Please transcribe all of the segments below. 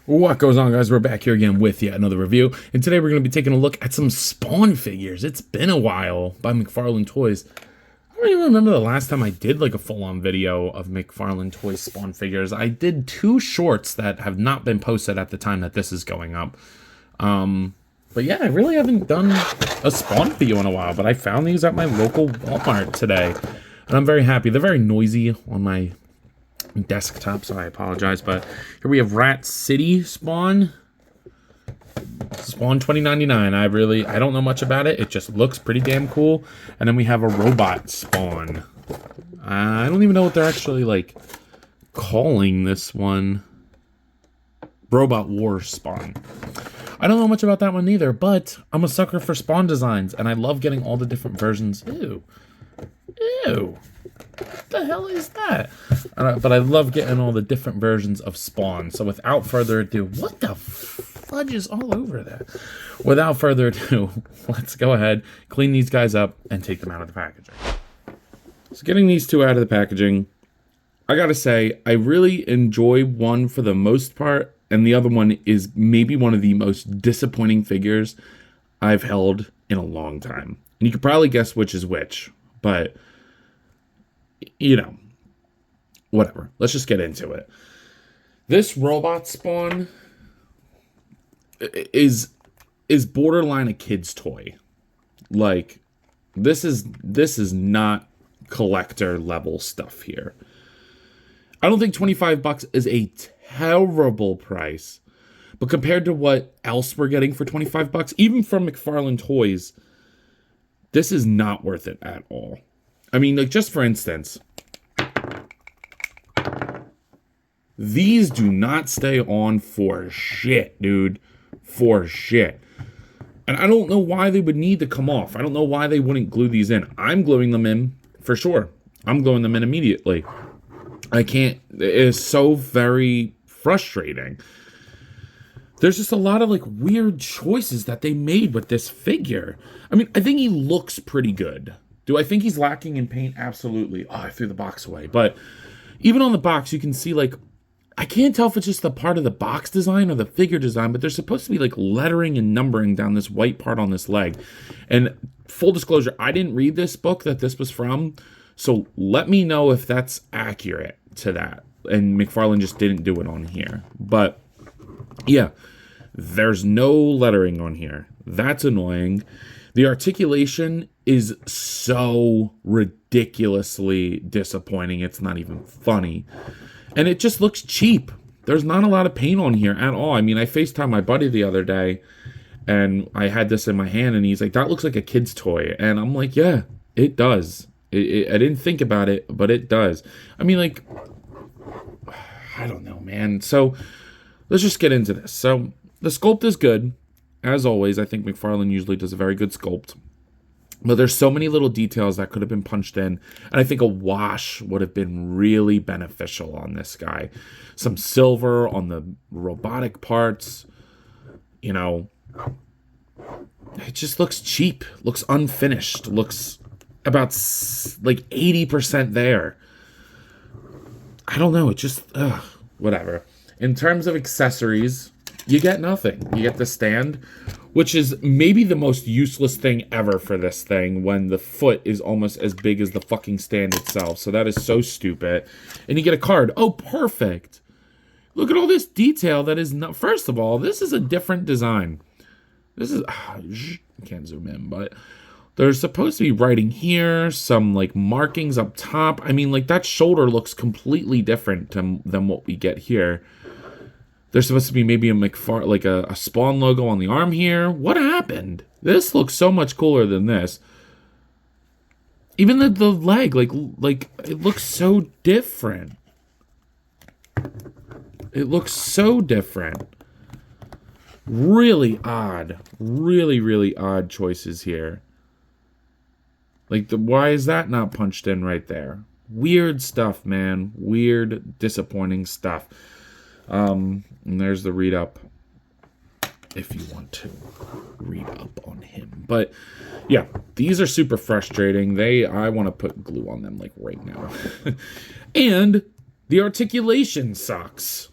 What goes on, guys? We're back here again with yet another review, and today we're going to be taking a look at some Spawn figures. It's been a while by McFarlane Toys. I don't even remember the last time I did like a full-on video of McFarlane Toys Spawn figures. I did 2 shorts that have not been posted at the time that this is going up. But yeah, I really haven't done a Spawn video in a while, but I found these at my local Walmart today, and I'm very happy. They're very noisy on my desktop, so I apologize, but here we have Rat City Spawn 2099. I don't know much about it. It just looks pretty damn cool. And then we have a robot Spawn. I don't even know what they're actually like calling this one. Robot War Spawn. I don't know much about that one either, but I'm a sucker for Spawn designs, and I love getting all the different versions. Ew. What the hell is that? But I love getting all the different versions of Spawn. So without further ado, what the fudge is all over that? Without further ado, let's go ahead, clean these guys up, and take them out of the packaging. So getting these 2 out of the packaging, I gotta say, I really enjoy one for the most part, and the other one is maybe one of the most disappointing figures I've held in a long time. And you could probably guess which is which, but you know, whatever. Let's just get into it. This robot Spawn is borderline a kid's toy. Like, this is not collector level stuff here. I don't think $25 is a terrible price, but compared to what else we're getting for $25, even from McFarlane Toys, this is not worth it at all. I mean, like, just for instance, these do not stay on for shit, dude. For shit. And I don't know why they would need to come off. I don't know why they wouldn't glue these in. I'm gluing them in for sure. I'm gluing them in immediately. I can't. It is so very frustrating. There's just a lot of, like, weird choices that they made with this figure. I mean, I think he looks pretty good. Do I think he's lacking in paint? Absolutely. Oh, I threw the box away. But even on the box, you can see, like, I can't tell if it's just the part of the box design or the figure design, but there's supposed to be, like, lettering and numbering down this white part on this leg. And full disclosure, I didn't read this book that this was from, so let me know if that's accurate to that. And McFarlane just didn't do it on here. But, yeah, there's no lettering on here. That's annoying. The articulation is so ridiculously disappointing. It's not even funny. And it just looks cheap. There's not a lot of paint on here at all. I mean, I FaceTimed my buddy the other day, and I had this in my hand, and he's like, that looks like a kid's toy. And I'm like, yeah, it does. I didn't think about it, but it does. I mean, like, I don't know, man. So let's just get into this. So the sculpt is good. As always, I think McFarlane usually does a very good sculpt. But there's so many little details that could have been punched in. And I think a wash would have been really beneficial on this guy. Some silver on the robotic parts. You know, it just looks cheap. Looks unfinished. Looks about like 80% there. I don't know. It just, whatever. In terms of accessories, you get nothing. You get the stand, which is maybe the most useless thing ever for this thing when the foot is almost as big as the fucking stand itself. So that is so stupid. And you get a card. Oh, perfect. Look at all this detail that is not... First of all, this is a different design. This is... can't zoom in, but... There's supposed to be writing here, some, like, markings up top. I mean, like, that shoulder looks completely different than what we get here. There's supposed to be maybe a Spawn logo on the arm here. What happened? This looks so much cooler than this. Even the leg, like it looks so different. It looks so different. Really odd. Really, really odd choices here. Like, why is that not punched in right there? Weird stuff, man. Weird, disappointing stuff. And there's the read up if you want to read up on him. But yeah, these are super frustrating. I want to put glue on them like right now. And the articulation sucks.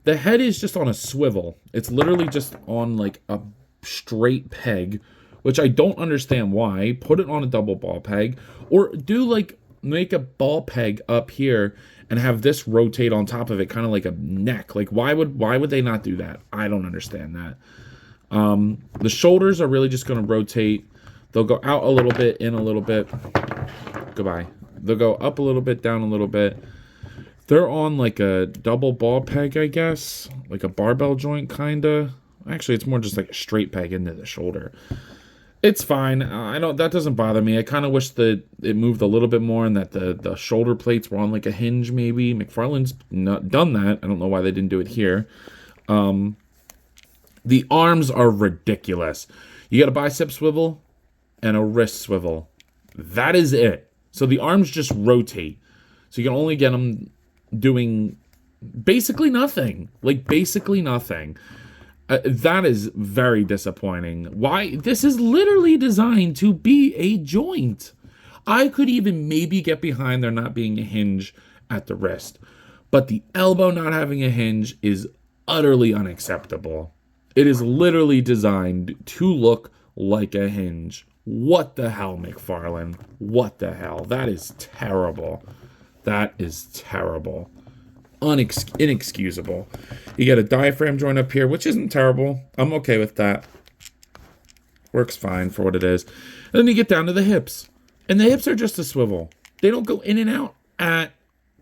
The head is just on a swivel. It's literally just on like a straight peg, which I don't understand why. Put it on a double ball peg, or do like make a ball peg up here and have this rotate on top of it, kind of like a neck. Like why would they not do that? I don't understand that. The shoulders are really just going to rotate. They'll go out a little bit, in a little bit. Goodbye. They'll go up a little bit, down a little bit. They're on like a double ball peg, I guess. Like a barbell joint, kind of. Actually, it's more just like a straight peg into the shoulder. It's fine. That doesn't bother me. I kind of wish that it moved a little bit more and that the shoulder plates were on like a hinge, maybe. McFarlane's not done that. I don't know why they didn't do it here. The arms are ridiculous. You got a bicep swivel and a wrist swivel. That is it. So the arms just rotate. So you can only get them doing basically nothing. Like basically nothing. That is very disappointing. Why? This is literally designed to be a joint. I could even maybe get behind there not being a hinge at the wrist. But the elbow not having a hinge is utterly unacceptable. It is literally designed to look like a hinge. What the hell, McFarlane? What the hell? That is terrible. That is terrible. Inexcusable. You get a diaphragm joint up here, which isn't terrible. I'm okay with that. Works fine for what it is. And then you get down to the hips. And the hips are just a swivel. They don't go in and out at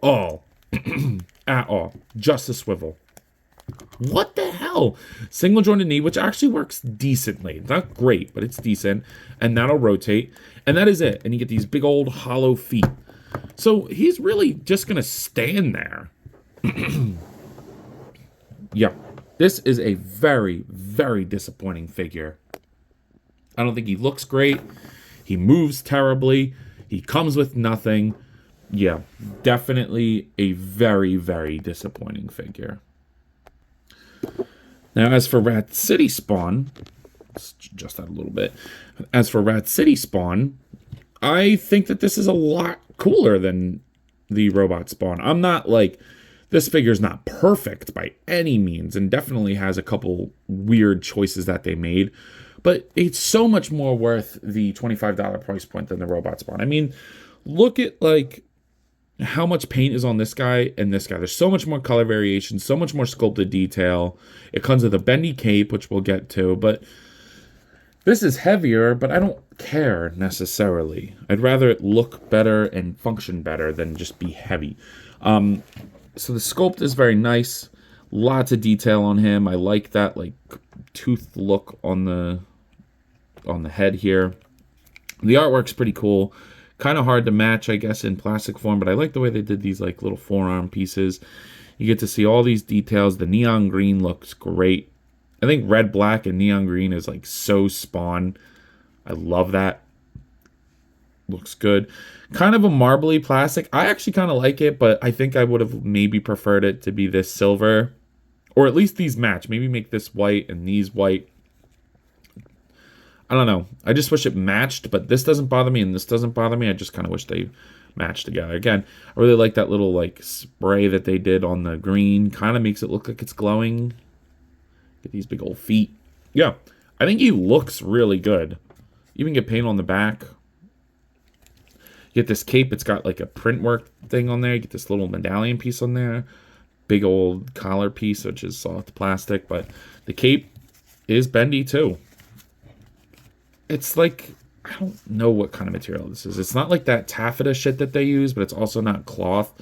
all. At all. Just a swivel. What the hell? Single jointed knee, which actually works decently. Not great, but it's decent. And that'll rotate. And that is it. And you get these big old hollow feet. So he's really just going to stand there. Yeah. This is a very, very disappointing figure. I don't think he looks great. He moves terribly. He comes with nothing. Yeah. Definitely a very, very disappointing figure. Now, as for Rat City Spawn, let's adjust that a little bit. As for Rat City Spawn, I think that this is a lot cooler than the Robot Spawn. I'm not like, this figure's not perfect by any means, and definitely has a couple weird choices that they made, but it's so much more worth the $25 price point than the Robot Spawn. I mean, look at like how much paint is on this guy and this guy. There's so much more color variation, so much more sculpted detail. It comes with a bendy cape, which we'll get to, but this is heavier, but I don't care necessarily. I'd rather it look better and function better than just be heavy. So the sculpt is very nice. Lots of detail on him. I like that like tooth look on the head here. The artwork's pretty cool. Kind of hard to match, I guess, in plastic form, but I like the way they did these like little forearm pieces. You get to see all these details. The neon green looks great. I think red, black, and neon green is like so Spawn. I love that. Looks good. Kind of a marbly plastic. I actually kind of like it, but I think I would have maybe preferred it to be this silver. Or at least these match. Maybe make this white and these white. I don't know. I just wish it matched, but this doesn't bother me and this doesn't bother me. I just kind of wish they matched together. Again, I really like that little like spray that they did on the green. Kind of makes it look like it's glowing. Get these big old feet. Yeah, I think he looks really good. Even get paint on the back. You get this cape. It's got like a print work thing on there. You get this little medallion piece on there. Big old collar piece, which is soft plastic. But the cape is bendy too. It's like, I don't know what kind of material this is. It's not like that taffeta shit that they use, but it's also not cloth.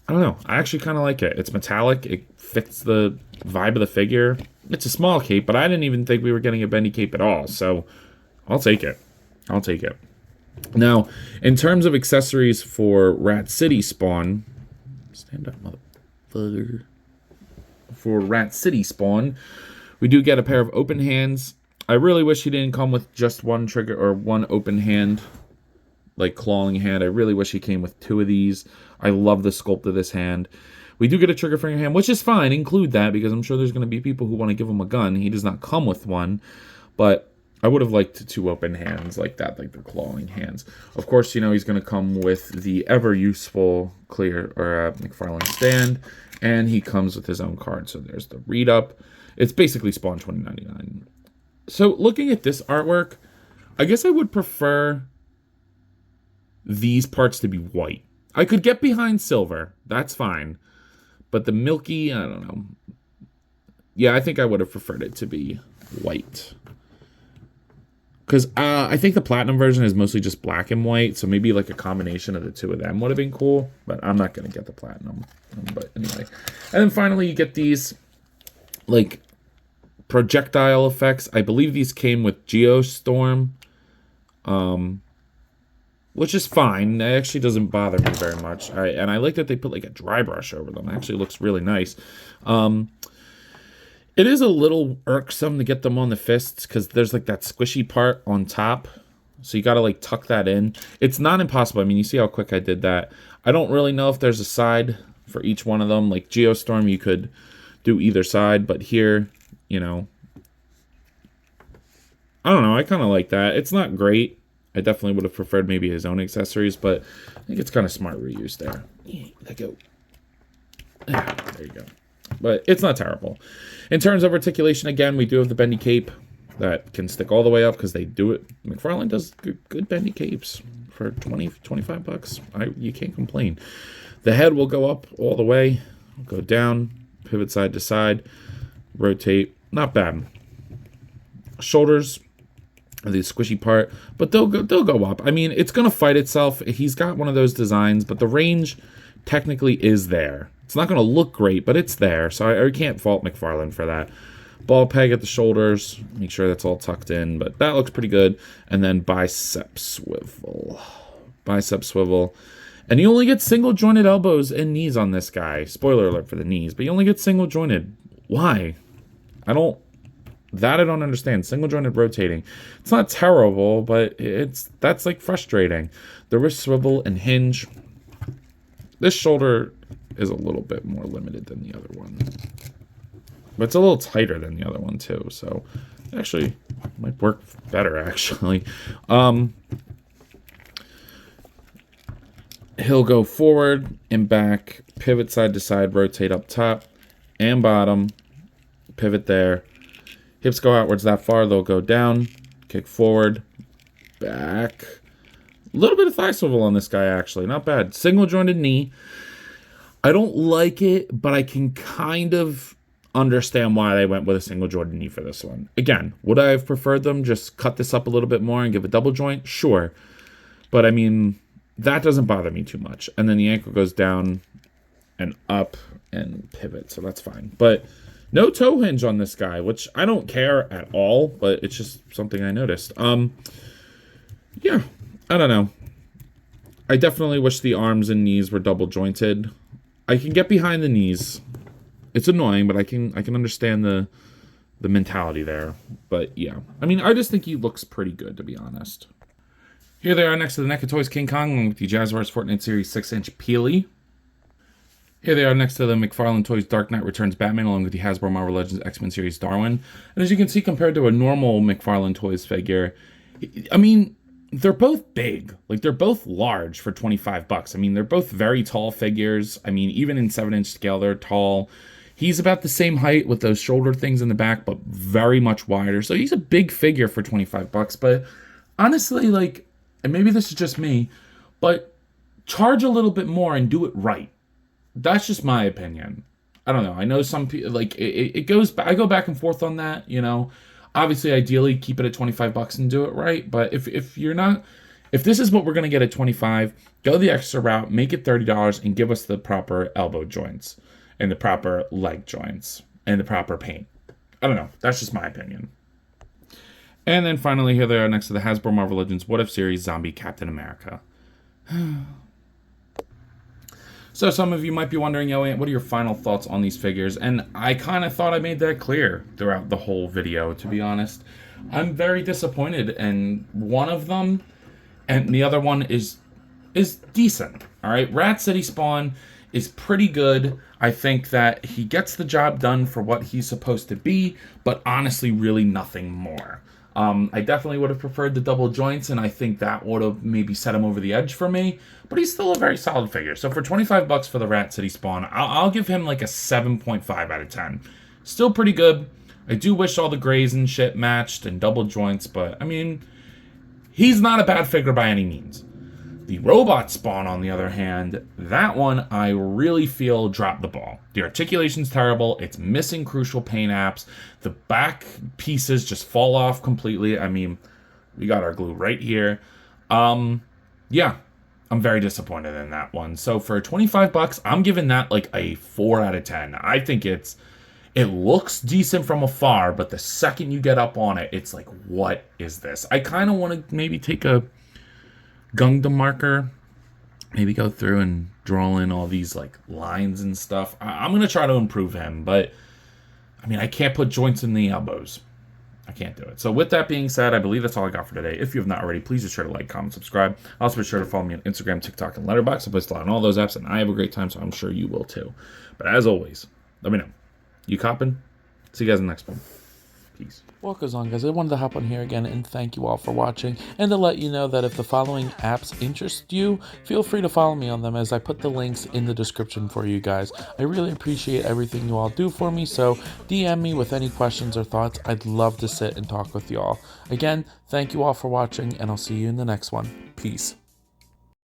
I don't know. I actually kind of like it. It's metallic. It fits the vibe of the figure. It's a small cape, but I didn't even think we were getting a bendy cape at all. So I'll take it. I'll take it. Now, in terms of accessories for Rat City Spawn, stand up, motherfucker. For Rat City Spawn, we do get a pair of open hands. I really wish he didn't come with just one trigger or one open hand, like clawing hand. I really wish he came with two of these. I love the sculpt of this hand. We do get a trigger finger hand, which is fine. Include that because I'm sure there's going to be people who want to give him a gun. He does not come with one, but I would have liked two open hands like that, like the clawing hands. Of course, you know, he's going to come with the ever useful clear or McFarlane stand, and he comes with his own card. So there's the read up. It's basically Spawn 2099. So looking at this artwork, I guess I would prefer these parts to be white. I could get behind silver. That's fine. But the milky, I don't know. Yeah, I think I would have preferred it to be white. Because I think the platinum version is mostly just black and white. So maybe like a combination of the two of them would have been cool. But I'm not going to get the platinum. But anyway. And then finally you get these like projectile effects. I believe these came with Geostorm. Which is fine. It actually doesn't bother me very much. And I like that they put like a dry brush over them. It actually looks really nice. It is a little irksome to get them on the fists because there's like that squishy part on top. So you got to like tuck that in. It's not impossible. I mean, you see how quick I did that. I don't really know if there's a side for each one of them. Like Geostorm, you could do either side. But here, you know, I don't know. I kind of like that. It's not great. I definitely would have preferred maybe his own accessories, but I think it's kind of smart reuse there. Let go. There you go. But it's not terrible. In terms of articulation, again, we do have the bendy cape that can stick all the way up because they do it. McFarlane does good bendy capes for 20, 25 bucks. You can't complain. The head will go up all the way, go down, pivot side to side, rotate. Not bad. Shoulders, the squishy part, but they'll go up. I mean, it's gonna fight itself. He's got one of those designs, but the range technically is there. It's not gonna look great, but it's there, so I can't fault McFarlane for that. Ball peg at the shoulders, make sure that's all tucked in, but that looks pretty good. And then bicep swivel, and you only get single jointed elbows and knees on this guy. Spoiler alert for the knees, but you only get single jointed. Why? I don't understand. Single jointed rotating. It's not terrible, but that's like frustrating. The wrist swivel and hinge. This shoulder is a little bit more limited than the other one. But it's a little tighter than the other one too, so it actually might work better actually. He'll go forward and back, pivot side to side, rotate up top and bottom, pivot there. Hips go outwards that far, they'll go down, kick forward, back. A little bit of thigh swivel on this guy, actually. Not bad. Single jointed knee. I don't like it, but I can kind of understand why they went with a single jointed knee for this one. Again, would I have preferred them just cut this up a little bit more and give a double joint? Sure. But I mean, that doesn't bother me too much. And then the ankle goes down and up and pivot, so that's fine. But no toe hinge on this guy, which I don't care at all, but it's just something I noticed. Yeah, I don't know. I definitely wish the arms and knees were double jointed. I can get behind the knees. It's annoying, but I can understand the mentality there. But yeah, I mean, I just think he looks pretty good, to be honest. Here they are next to the NECA Toys King Kong, along with the Jazzwares Fortnite Series 6-inch Peely. Here they are next to the McFarlane Toys Dark Knight Returns Batman, along with the Hasbro Marvel Legends X-Men Series Darwin. And as you can see, compared to a normal McFarlane Toys figure, I mean, they're both big. Like, they're both large for 25 bucks. I mean, they're both very tall figures. I mean, even in 7-inch scale, they're tall. He's about the same height with those shoulder things in the back, but very much wider. So he's a big figure for 25 bucks. But honestly, like, and maybe this is just me, but charge a little bit more and do it right. That's just my opinion. I don't know. I know some people, like, it goes, I go back and forth on that, you know. Obviously, ideally, keep it at 25 bucks and do it right. But if you're not, if this is what we're going to get at 25, go the extra route, make it $30 and give us the proper elbow joints and the proper leg joints and the proper paint. I don't know. That's just my opinion. And then finally, here they are next to the Hasbro Marvel Legends What If Series Zombie Captain America. So some of you might be wondering, yo, what are your final thoughts on these figures? And I kind of thought I made that clear throughout the whole video, to be honest. I'm very disappointed in one of them, and the other one is decent. All right, Rat City Spawn is pretty good. I think that he gets the job done for what he's supposed to be, but honestly, really nothing more. I definitely would have preferred the double joints, and I think that would have maybe set him over the edge for me. But he's still a very solid figure. So for 25 bucks for the Rat City Spawn, I'll give him like a 7.5 out of 10. Still pretty good. I do wish all the grays and shit matched and double joints, but I mean, he's not a bad figure by any means. The robot Spawn, on the other hand, that one I really feel dropped the ball. The articulation's terrible. It's missing crucial paint apps. The back pieces just fall off completely. I mean, we got our glue right here. Yeah, I'm very disappointed in that one. So for 25 bucks, I'm giving that like a 4 out of 10. I think it looks decent from afar, but the second you get up on it, it's like, what is this? I kind of want to maybe take a Gundam marker, maybe go through and draw in all these like lines and stuff. I'm going to try to improve him, but I mean, I can't put joints in the elbows. I can't do it. So with that being said, I believe that's all I got for today. If you have not already, please be sure to like, comment, subscribe. Also be sure to follow me on Instagram, TikTok, and Letterboxd. I post a lot on all those apps, and I have a great time, so I'm sure you will too. But as always, let me know. You copping? See you guys in the next one. Peace. What goes on, guys? I wanted to hop on here again and thank you all for watching, and to let you know that if the following apps interest you, feel free to follow me on them, as I put the links in the description for you guys. I really appreciate everything you all do for me, so DM me with any questions or thoughts. I'd love to sit and talk with you all. Again, thank you all for watching, and I'll see you in the next one. Peace.